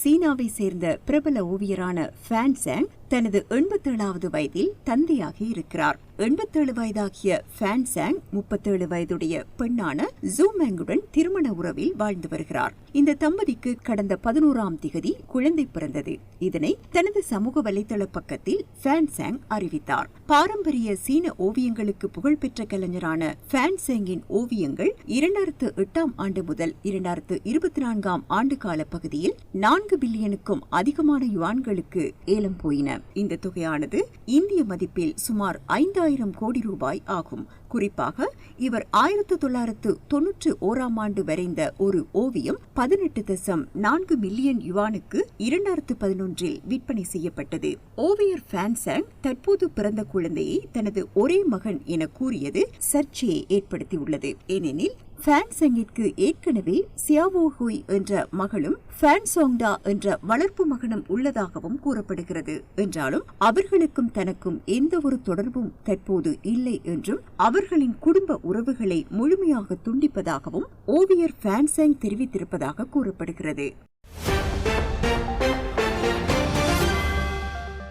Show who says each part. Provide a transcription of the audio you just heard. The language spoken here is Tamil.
Speaker 1: சீனாவை சேர்ந்த பிரபல ஓவியரான ஃபேன் சாங் தனது 87வது வயதில் தந்தையாகி இருக்கிறார். 87 வயதாகிய ஃபேன் சாங் 37 வயதுடைய பெண்ணான ஜூ மேங்குடன் திருமண உறவில் வாழ்ந்து வருகிறார். இந்த தம்பதிக்கு கடந்த 11ஆம் திகதி குழந்தை பிறந்தது. இதனை தனது சமூக வலைதள பக்கத்தில் ஃபேன் சாங் அறிவித்தார். பாரம்பரிய சீன ஓவியங்களுக்கு புகழ்பெற்ற கலைஞரான ஃபேன் சாங்கின் ஓவியங்கள் 2008ஆம் ஆண்டு முதல் 2024ஆம் ஆண்டு கால பகுதியில் 4 பில்லியனுக்கும் அதிகமான யுவான்களுக்கு ஏலம் போயின. இந்த தொகையானது இந்திய மதிப்பில் சுமார் 5000 கோடி ரூபாய் ஆகும். குறிப்பாக இவர் 1991ஆம் ஆண்டு வரைந்த ஒரு ஓவியம் 18.4 மில்லியன் யுவானுக்கு 2011இல் விற்பனை செய்யப்பட்டது. ஓவியர் ஃபேன் சாங் தற்போது பிறந்த குழந்தையை தனது ஒரே மகன் என கூறியது சர்ச்சையை ஏற்படுத்தியுள்ளது. ஏனெனில் ஃபேன் சாங்கிற்கு ஏற்கனவே சியாவோ ஹுய் என்ற மகளும் ஃபேன் சோங்டா என்ற வளர்ப்பு மகனும் உள்ளதாகவும் கூறப்படுகிறது. என்றாலும் அவர்களுக்கும் தனக்கும் எந்த ஒரு தொடர்பும் தற்போது இல்லை என்றும் அவர்களின் குடும்ப உறவுகளை முழுமையாக துண்டிப்பதாகவும் ஓவியர் ஃபேன் சாங் தெரிவித்திருப்பதாக கூறப்படுகிறது.